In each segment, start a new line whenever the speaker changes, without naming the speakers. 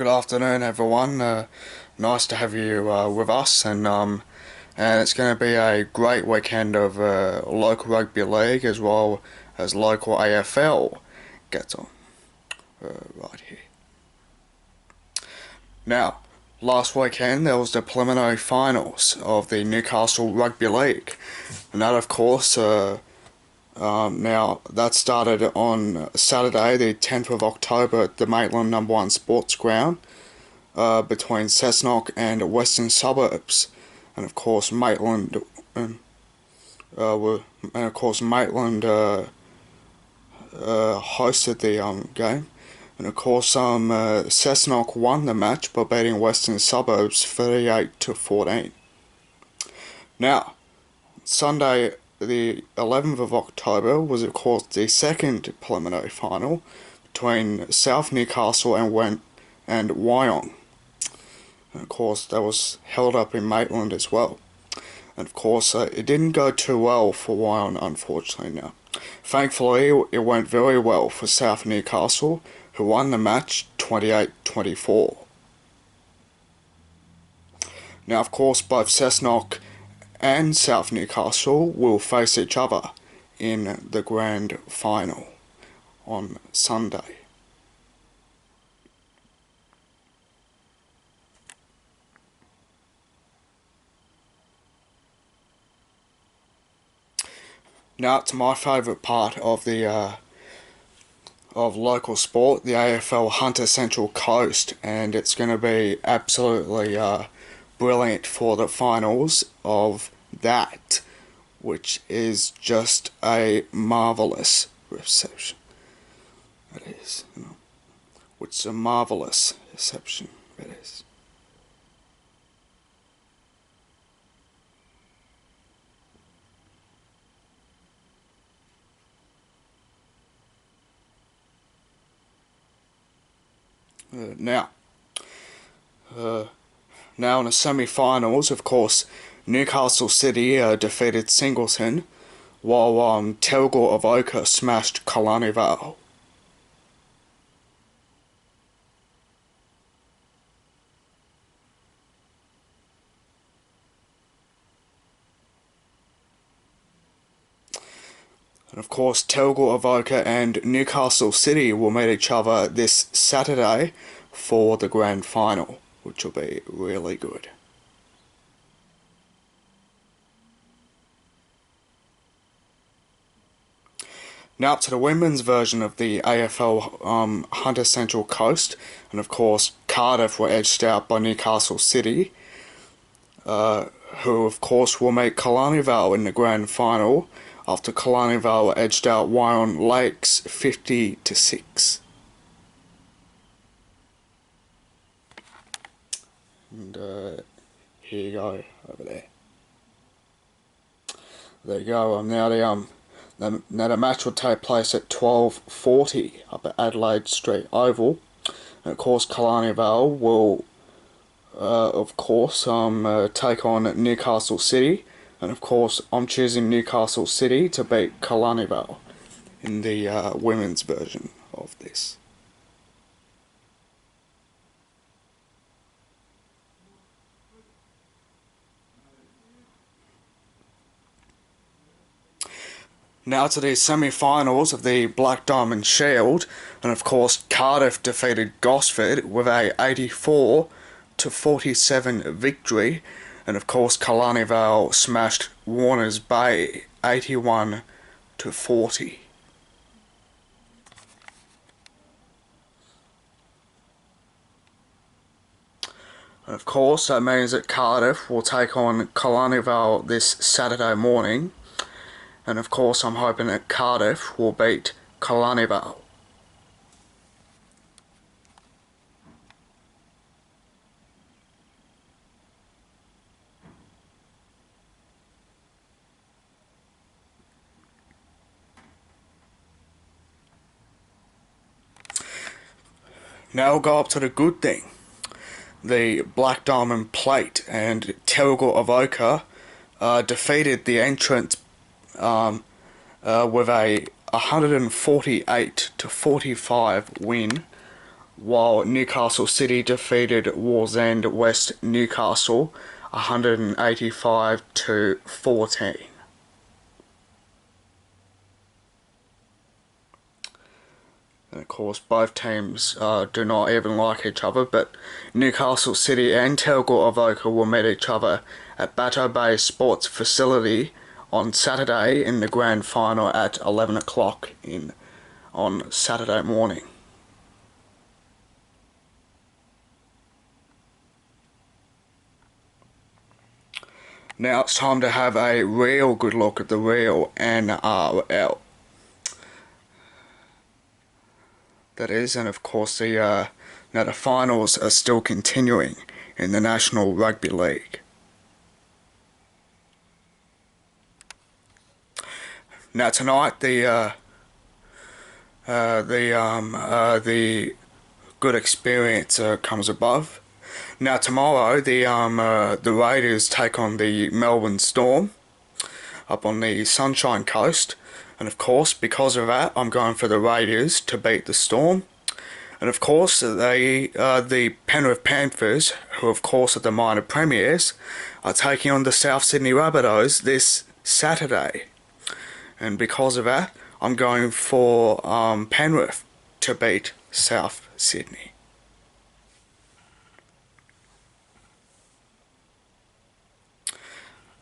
Good afternoon, everyone. Nice to have you with us, and it's going to be a great weekend of local rugby league as well as local AFL gets on right here. Now, last weekend there was the preliminary finals of the Newcastle Rugby League, and that, of course, now that started on Saturday, the 10th of October, at the Maitland No. 1 Sports Ground between Cessnock and Western Suburbs, and of course Maitland hosted the game, and of course Cessnock won the match by beating Western Suburbs 38-14. Now, Sunday, the 11th of October, was of course the second preliminary final between South Newcastle and Wyong. And of course that was held up in Maitland as well. And of course it didn't go too well for Wyong, unfortunately. Now, thankfully it went very well for South Newcastle, who won the match 28-24. Now, of course, both Cessnock and South Newcastle will face each other in the grand final on Sunday. Now it's my favourite part of the of local sport, the AFL Hunter Central Coast, and it's going to be absolutely brilliant for the finals of that, which is just a marvellous reception. It is, which is a marvellous reception. It is. Now in the semi-finals, of course, Newcastle City defeated Singleton, while Telgor Avoca smashed Killarney Vale. And of course, Telgor Avoca and Newcastle City will meet each other this Saturday for the grand final, which will be really good. Now up to the women's version of the AFL Hunter Central Coast, and of course Cardiff were edged out by Newcastle City, who of course will meet Killarney Vale in the grand final, after Killarney Vale were edged out Wyong Lakes 50-6. And here you go, over there. There you go. Now the match will take place at 12:40 up at Adelaide Street Oval, and of course Killarney Vale will, take on Newcastle City. And of course, I'm choosing Newcastle City to beat Killarney Vale in the women's version of this. Now to the semi-finals of the Black Diamond Shield, and of course Cardiff defeated Gosford with a 84-47 victory. And of course, Killarney Vale smashed Warners Bay 81-40. And of course, that means that Cardiff will take on Killarney Vale this Saturday morning. And of course, I'm hoping that Cardiff will beat Killarney Vale. Now we'll go up to the good thing. The Black Diamond Plate, and Telgor Avoca defeated the entrant with a 148-45 win, while Newcastle City defeated Wallsend West Newcastle 185-14. And of course, both teams do not even like each other, but Newcastle City and Terrigal Avoca will meet each other at Batto Bay Sports Facility on Saturday in the grand final at 11 o'clock on Saturday morning. Now it's time to have a real good look at the real NRL. That is, and of course the finals are still continuing in the National Rugby League. Now tonight the good experience comes above. Now tomorrow the Raiders take on the Melbourne Storm up on the Sunshine Coast, and of course because of that I'm going for the Raiders to beat the Storm. And of course the Penrith Panthers, who of course are the minor premiers, are taking on the South Sydney Rabbitohs this Saturday. And because of that, I'm going for Penrith to beat South Sydney.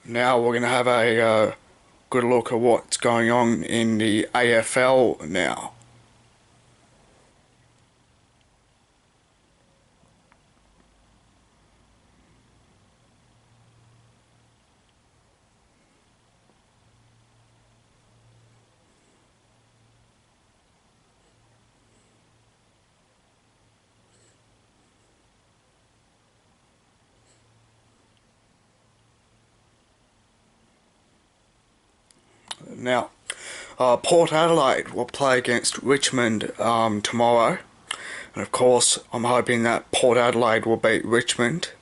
Now we're going to have a good look at what's going on in the AFL now. Now, Port Adelaide will play against Richmond tomorrow, and of course I'm hoping that Port Adelaide will beat Richmond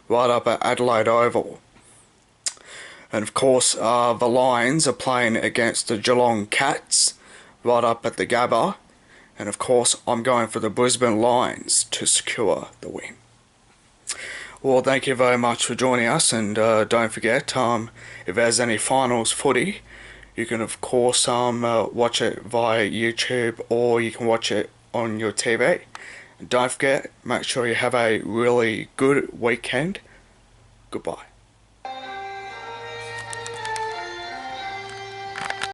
right up at Adelaide Oval. And of course the Lions are playing against the Geelong Cats right up at the Gabba, and of course I'm going for the Brisbane Lions to secure the win. Well, thank you very much for joining us, and don't forget, if there's any finals footy, you can of course watch it via YouTube, or you can watch it on your TV. And don't forget, make sure you have a really good weekend. Goodbye.